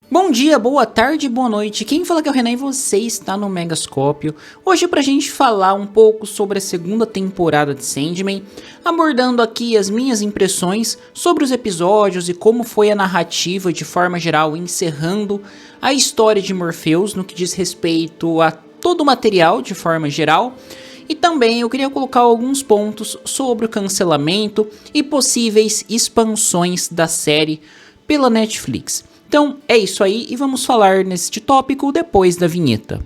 Bom dia, boa tarde, boa noite. Quem fala que é o Renan e você está no Megascópio. Hoje pra gente falar um pouco sobre a segunda temporada de Sandman, abordando aqui as minhas impressões sobre os episódios e como foi a narrativa de forma geral, encerrando a história de Morpheus no que diz respeito a todo o material de forma geral. E também eu queria colocar alguns pontos sobre o cancelamento e possíveis expansões da série pela Netflix. Então é isso aí e vamos falar neste tópico depois da vinheta.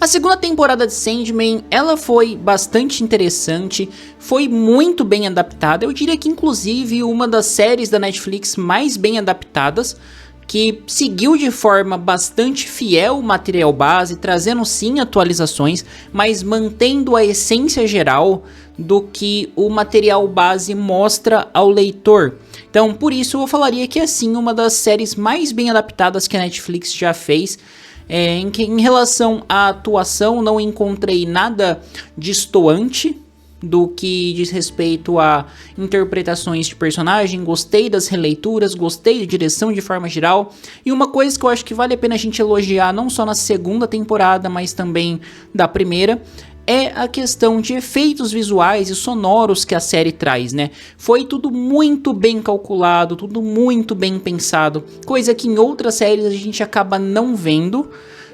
A segunda temporada de Sandman, ela foi bastante interessante, foi muito bem adaptada, eu diria que inclusive uma das séries da Netflix mais bem adaptadas, que seguiu de forma bastante fiel o material base, trazendo sim atualizações, mas mantendo a essência geral do que o material base mostra ao leitor. Então, por isso eu falaria que é sim uma das séries mais bem adaptadas que a Netflix já fez. Em relação à atuação, não encontrei nada destoante do que diz respeito a interpretações de personagem. Gostei das releituras, gostei da direção de forma geral. E uma coisa que eu acho que vale a pena a gente elogiar, não só na segunda temporada, mas também da primeira, é a questão de efeitos visuais e sonoros que a série traz, né? Foi tudo muito bem calculado, tudo muito bem pensado, coisa que em outras séries a gente acaba não vendo.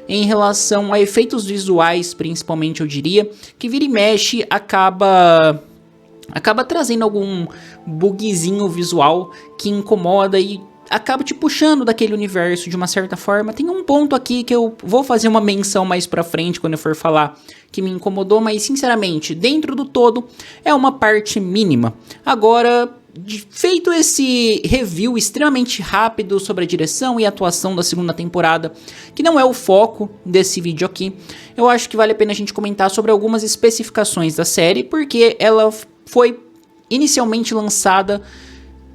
Em relação a efeitos visuais, principalmente, eu diria, que vira e mexe acaba trazendo algum bugzinho visual que incomoda e acaba te puxando daquele universo de uma certa forma. Tem um ponto aqui que eu vou fazer uma menção mais pra frente quando eu for falar que me incomodou, mas sinceramente, dentro do todo, é uma parte mínima. Agora, feito esse review extremamente rápido sobre a direção e a atuação da segunda temporada, que não é o foco desse vídeo aqui, eu acho que vale a pena a gente comentar sobre algumas especificações da série, porque ela foi inicialmente lançada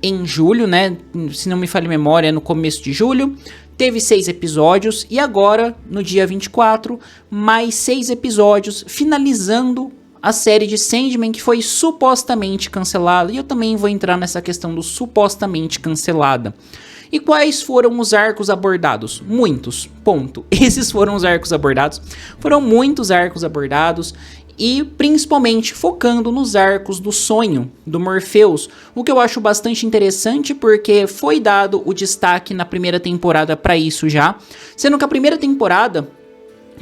em julho, né? Se não me falha a memória, no começo de julho. Teve 6 episódios e agora, no dia 24, mais 6 episódios, finalizando a série de Sandman, que foi supostamente cancelada. E eu também vou entrar nessa questão do supostamente cancelada. E quais foram os arcos abordados? Muitos, ponto. Esses foram os arcos abordados. Foram muitos arcos abordados. E principalmente focando nos arcos do sonho do Morpheus, o que eu acho bastante interessante porque foi dado o destaque na primeira temporada para isso já, sendo que a primeira temporada,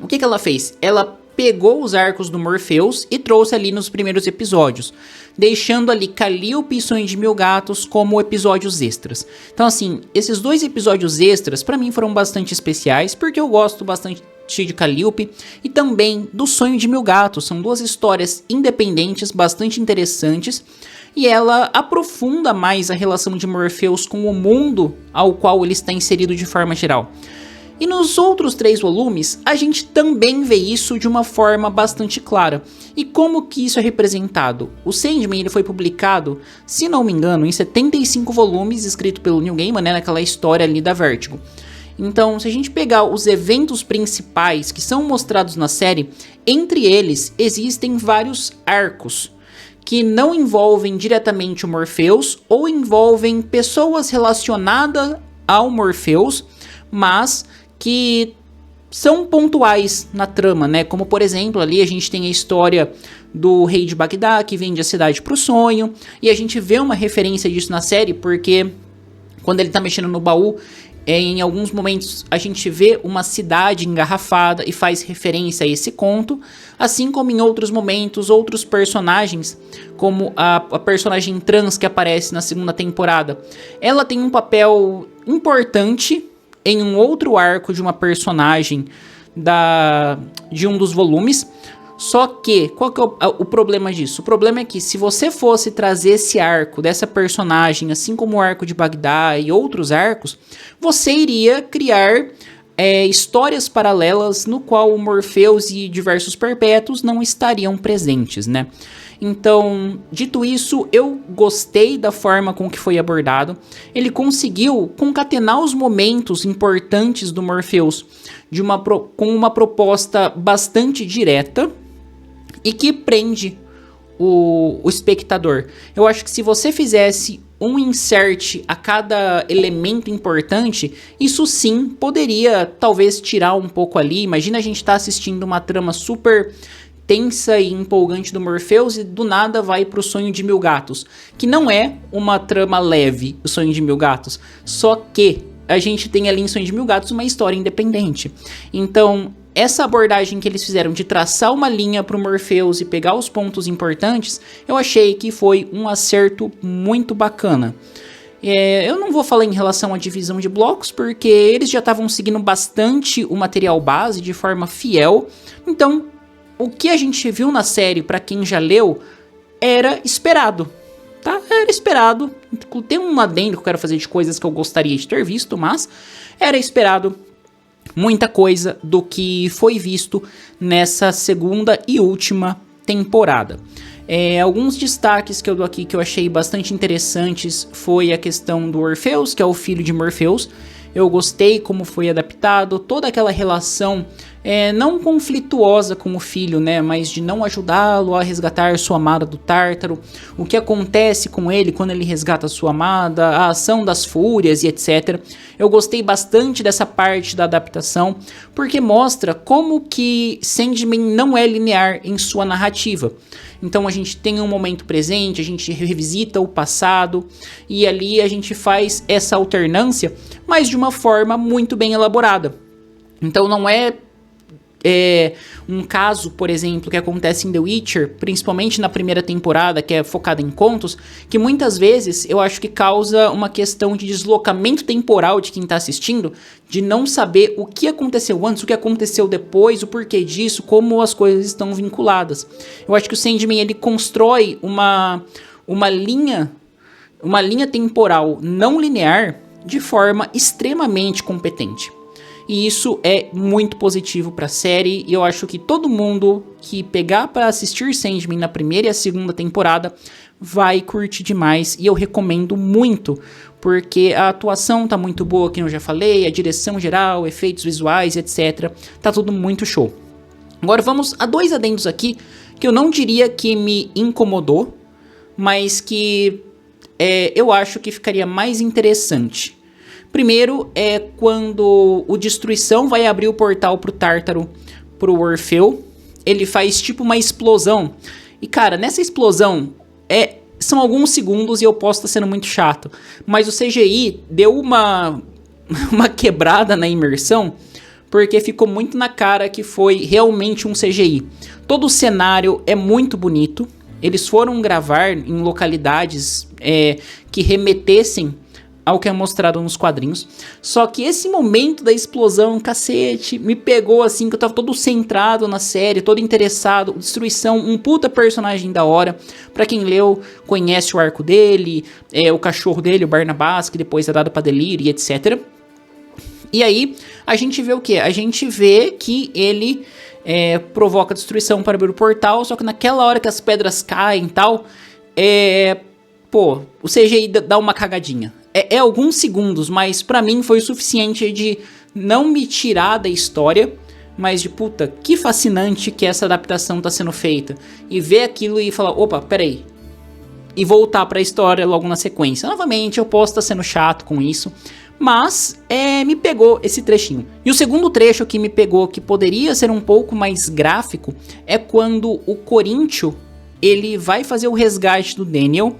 o que ela fez? Ela pegou os arcos do Morpheus e trouxe ali nos primeiros episódios, deixando ali Calliope e Sonho de Mil Gatos como episódios extras. Então assim, esses 2 episódios extras para mim foram bastante especiais, porque eu gosto bastante de Calliope e também do Sonho de Mil Gatos. São 2 histórias independentes, bastante interessantes, e ela aprofunda mais a relação de Morpheus com o mundo ao qual ele está inserido de forma geral. E nos outros 3 volumes, a gente também vê isso de uma forma bastante clara. E como que isso é representado? O Sandman ele foi publicado, se não me engano, em 75 volumes, escrito pelo Neil Gaiman, né, naquela história ali da Vertigo. Então, se a gente pegar os eventos principais que são mostrados na série, entre eles existem vários arcos que não envolvem diretamente o Morpheus ou envolvem pessoas relacionadas ao Morpheus, mas que são pontuais na trama, né? Como por exemplo, ali a gente tem a história do rei de Bagdá que vende a cidade pro sonho, e a gente vê uma referência disso na série porque quando ele tá mexendo no baú, em alguns momentos a gente vê uma cidade engarrafada e faz referência a esse conto, assim como em outros momentos, outros personagens, como a personagem trans que aparece na segunda temporada. Ela tem um papel importante em um outro arco de uma personagem de um dos volumes. Só que, qual que é o problema disso? O problema é que se você fosse trazer esse arco dessa personagem, assim como o arco de Bagdá e outros arcos, você iria criar histórias paralelas no qual o Morpheus e diversos perpétuos não estariam presentes, né? Então, dito isso, eu gostei da forma com que foi abordado. Ele conseguiu concatenar os momentos importantes do Morpheus com uma proposta bastante direta e que prende o espectador. Eu acho que se você fizesse um insert a cada elemento importante, isso sim poderia talvez tirar um pouco ali. Imagina a gente tá assistindo uma trama super tensa e empolgante do Morpheus e do nada vai pro Sonho de Mil Gatos, que não é uma trama leve, o Sonho de Mil Gatos, só que a gente tem ali em Sonho de Mil Gatos uma história independente. Então, essa abordagem que eles fizeram de traçar uma linha pro Morpheus e pegar os pontos importantes, eu achei que foi um acerto muito bacana. Eu não vou falar em relação à divisão de blocos, porque eles já estavam seguindo bastante o material base de forma fiel, então o que a gente viu na série, pra quem já leu, era esperado, tá? Era esperado. Tem um adendo que eu quero fazer de coisas que eu gostaria de ter visto, mas era esperado muita coisa do que foi visto nessa segunda e última temporada. Alguns destaques que eu dou aqui que eu achei bastante interessantes foi a questão do Orpheus, que é o filho de Morpheus. Eu gostei como foi adaptado, toda aquela relação não conflituosa com o filho, né, mas de não ajudá-lo a resgatar sua amada do Tártaro, o que acontece com ele quando ele resgata sua amada, a ação das fúrias e etc. Eu gostei bastante dessa parte da adaptação, porque mostra como que Sandman não é linear em sua narrativa. Então a gente tem um momento presente, a gente revisita o passado e ali a gente faz essa alternância, mas de uma forma muito bem elaborada. Então não é um caso, por exemplo, que acontece em The Witcher, principalmente na primeira temporada, que é focada em contos, que muitas vezes eu acho que causa uma questão de deslocamento temporal de quem está assistindo, de não saber o que aconteceu antes, o que aconteceu depois, o porquê disso, como as coisas estão vinculadas. Eu acho que o Sandman ele constrói uma linha temporal não linear de forma extremamente competente. E isso é muito positivo para a série, e eu acho que todo mundo que pegar para assistir Sandman na primeira e a segunda temporada vai curtir demais, e eu recomendo muito, porque a atuação tá muito boa, como eu já falei, a direção geral, efeitos visuais, etc. Tá tudo muito show. Agora vamos a dois adendos aqui, que eu não diria que me incomodou, mas que eu acho que ficaria mais interessante. Primeiro é quando o Destruição vai abrir o portal pro Tártaro, pro Orfeu. Ele faz tipo uma explosão. E cara, nessa explosão são alguns segundos e eu posso estar sendo muito chato. Mas o CGI deu uma quebrada na imersão, porque ficou muito na cara que foi realmente um CGI. Todo o cenário é muito bonito. Eles foram gravar em localidades que remetessem ao que é mostrado nos quadrinhos. Só que esse momento da explosão, cacete, me pegou assim, que eu tava todo centrado na série, todo interessado. Destruição, um puta personagem da hora. Pra quem leu, conhece o arco dele, o cachorro dele, o Barnabás, que depois é dado pra Delírio e etc. E aí, a gente vê o quê? A gente vê que ele provoca destruição para abrir o portal, só que naquela hora que as pedras caem e tal, o CGI dá uma cagadinha. Alguns segundos, mas pra mim foi o suficiente de não me tirar da história, mas de puta, que fascinante que essa adaptação tá sendo feita. E ver aquilo e falar, opa, peraí. E voltar pra história logo na sequência. Novamente, eu posso estar sendo chato com isso, mas me pegou esse trechinho. E o segundo trecho que me pegou, que poderia ser um pouco mais gráfico, é quando o Coríntio, ele vai fazer o resgate do Daniel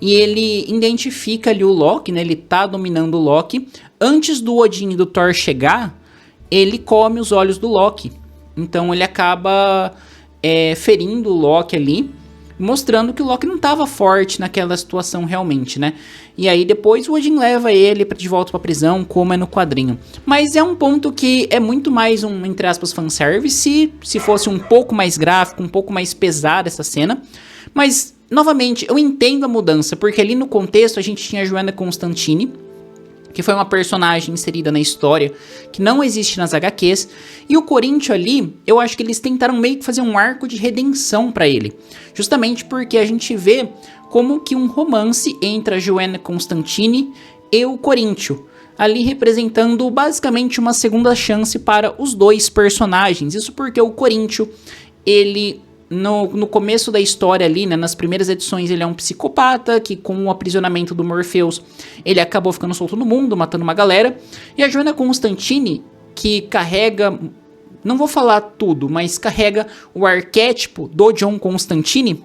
e ele identifica ali o Loki, né? Ele tá dominando o Loki. Antes do Odin e do Thor chegar, ele come os olhos do Loki. Então ele acaba ferindo o Loki ali, mostrando que o Loki não estava forte naquela situação realmente, né? E aí depois o Odin leva ele de volta pra prisão, como é no quadrinho. Mas é um ponto que é muito mais um, entre aspas, fanservice, se fosse um pouco mais gráfico, um pouco mais pesada essa cena. Mas, novamente, eu entendo a mudança, porque ali no contexto a gente tinha a Joanna Constantine, que foi uma personagem inserida na história, que não existe nas HQs, e o Coríntio ali, eu acho que eles tentaram meio que fazer um arco de redenção pra ele, justamente porque a gente vê como que um romance entre a Joanna Constantine e o Coríntio, ali representando basicamente uma segunda chance para os dois personagens. Isso porque o Coríntio, ele no começo da história ali, né, nas primeiras edições, ele é um psicopata que, com o aprisionamento do Morpheus, ele acabou ficando solto no mundo, matando uma galera. E a Johanna Constantine, que carrega, não vou falar tudo, mas carrega o arquétipo do John Constantine,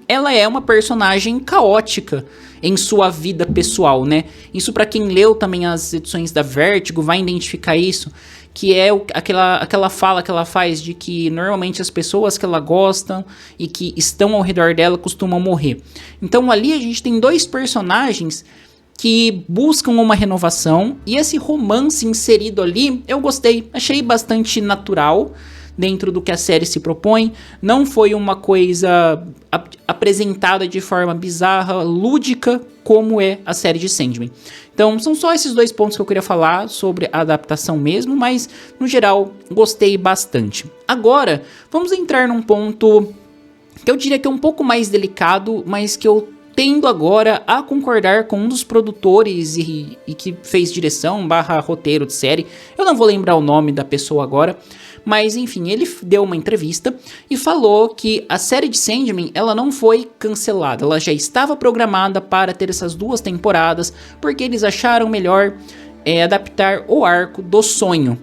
ela é uma personagem caótica em sua vida pessoal, né? Isso, pra quem leu também as edições da Vertigo, vai identificar isso, que é aquela fala que ela faz de que normalmente as pessoas que ela gosta e que estão ao redor dela costumam morrer. Então ali a gente tem dois personagens que buscam uma renovação, e esse romance inserido ali, eu gostei, achei bastante natural dentro do que a série se propõe. Não foi uma coisa apresentada de forma bizarra, lúdica, como é a série de Sandman. Então são só esses dois pontos que eu queria falar sobre a adaptação mesmo, mas no geral gostei bastante. Agora vamos entrar num ponto que eu diria que é um pouco mais delicado, mas que eu tendo agora a concordar com um dos produtores e que fez direção / roteiro de série. Eu não vou lembrar o nome da pessoa agora, mas enfim, ele deu uma entrevista e falou que a série de Sandman, ela não foi cancelada, ela já estava programada para ter essas 2 temporadas, porque eles acharam melhor adaptar o arco do sonho.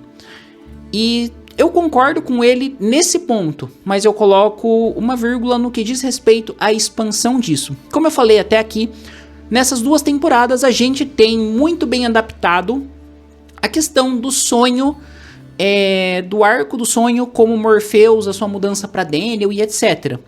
E eu concordo com ele nesse ponto, mas eu coloco uma vírgula no que diz respeito à expansão disso. Como eu falei até aqui, nessas 2 temporadas a gente tem muito bem adaptado a questão do sonho, do arco do sonho, como Morpheus, a sua mudança para Daniel e etc.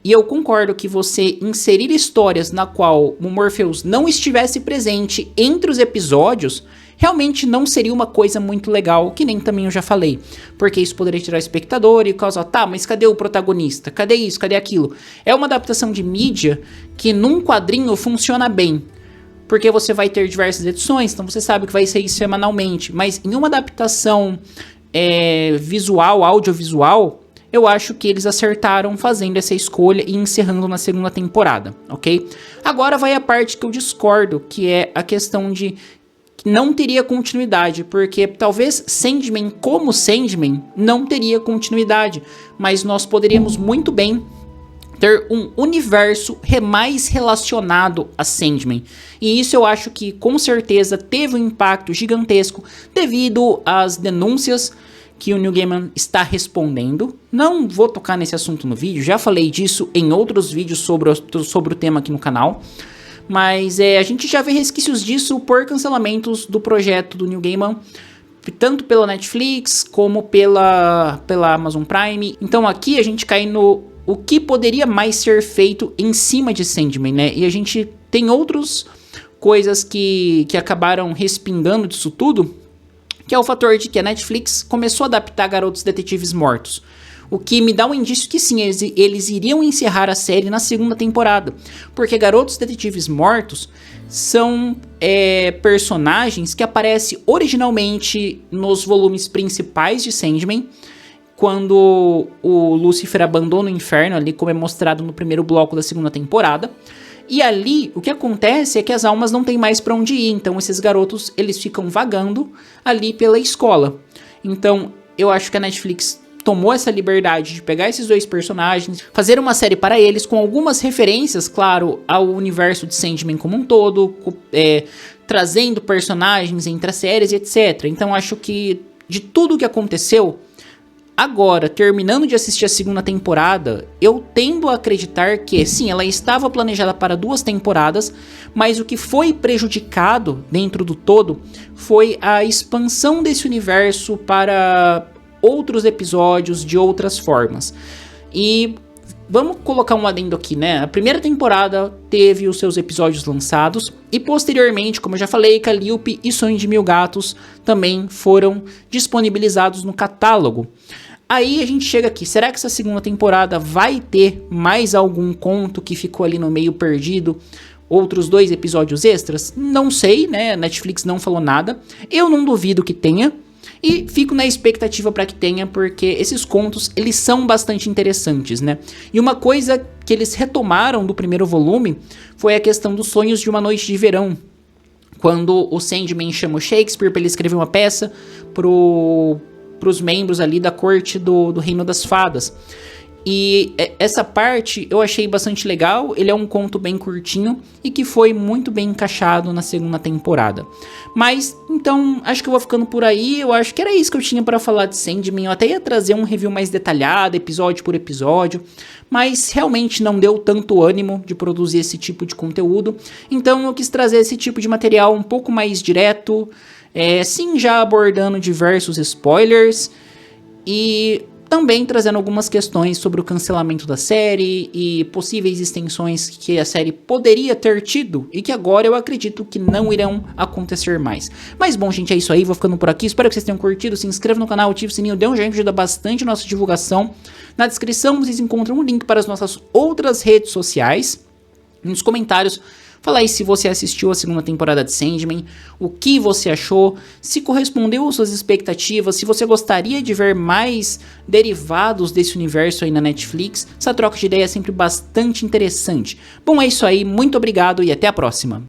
E eu concordo que você inserir histórias na qual o Morpheus não estivesse presente entre os episódios realmente não seria uma coisa muito legal, que nem também eu já falei. Porque isso poderia tirar o espectador e causar, tá, mas cadê o protagonista? Cadê isso? Cadê aquilo? É uma adaptação de mídia que num quadrinho funciona bem, porque você vai ter diversas edições, então você sabe que vai sair semanalmente. Mas em uma adaptação visual, audiovisual, eu acho que eles acertaram fazendo essa escolha e encerrando na 2ª temporada, ok? Agora vai a parte que eu discordo, que é a questão de que não teria continuidade, porque talvez Sandman como Sandman não teria continuidade, mas nós poderíamos muito bem ter um universo mais relacionado a Sandman. E isso eu acho que com certeza teve um impacto gigantesco devido às denúncias que o Neil Gaiman está respondendo. Não vou tocar nesse assunto no vídeo, já falei disso em outros vídeos sobre o tema aqui no canal. Mas a gente já vê resquícios disso por cancelamentos do projeto do Neil Gaiman, tanto pela Netflix como pela Amazon Prime. Então aqui a gente cai no o que poderia mais ser feito em cima de Sandman, né? E a gente tem outras coisas que acabaram respingando disso tudo, que é o fator de que a Netflix começou a adaptar Garotos Detetives Mortos. O que me dá um indício que sim, eles iriam encerrar a série na 2ª temporada. Porque Garotos Detetives Mortos são personagens que aparecem originalmente nos volumes principais de Sandman, quando o Lúcifer abandona o inferno, ali como é mostrado no primeiro bloco da 2ª temporada. E ali, o que acontece é que as almas não têm mais para onde ir, então esses garotos, eles ficam vagando ali pela escola. Então, eu acho que a Netflix tomou essa liberdade de pegar esses 2 personagens, fazer uma série para eles, com algumas referências, claro, ao universo de Sandman como um todo, trazendo personagens entre as séries, etc. Então, acho que de tudo o que aconteceu, agora, terminando de assistir a 2ª temporada, eu tendo a acreditar que, sim, ela estava planejada para 2 temporadas, mas o que foi prejudicado dentro do todo foi a expansão desse universo para outros episódios de outras formas. E vamos colocar um adendo aqui, né? A primeira temporada teve os seus episódios lançados e posteriormente, como eu já falei, Calliope e Sonho de Mil Gatos também foram disponibilizados no catálogo. Aí a gente chega aqui, será que essa 2ª temporada vai ter mais algum conto que ficou ali no meio perdido? Outros 2 episódios extras? Não sei, né? A Netflix não falou nada. Eu não duvido que tenha. E fico na expectativa para que tenha, porque esses contos, eles são bastante interessantes, né? E uma coisa que eles retomaram do primeiro volume foi a questão dos sonhos de uma noite de verão. Quando o Sandman chama o Shakespeare para ele escrever uma peça pros membros ali da corte do Reino das Fadas. E essa parte eu achei bastante legal, ele é um conto bem curtinho e que foi muito bem encaixado na segunda temporada. Mas, então, acho que eu vou ficando por aí, eu acho que era isso que eu tinha pra falar de Sandman. Eu até ia trazer um review mais detalhado, episódio por episódio, mas realmente não deu tanto ânimo de produzir esse tipo de conteúdo. Então eu quis trazer esse tipo de material um pouco mais direto, sim, já abordando diversos spoilers e também trazendo algumas questões sobre o cancelamento da série e possíveis extensões que a série poderia ter tido e que agora eu acredito que não irão acontecer mais. Mas bom, gente, é isso aí, vou ficando por aqui, espero que vocês tenham curtido, se inscreva no canal, ative o sininho, dê um joinha que ajuda bastante a nossa divulgação. Na descrição vocês encontram um link para as nossas outras redes sociais, nos comentários. Fala aí se você assistiu a segunda temporada de Sandman, o que você achou, se correspondeu às suas expectativas, se você gostaria de ver mais derivados desse universo aí na Netflix. Essa troca de ideia é sempre bastante interessante. Bom, é isso aí, muito obrigado e até a próxima.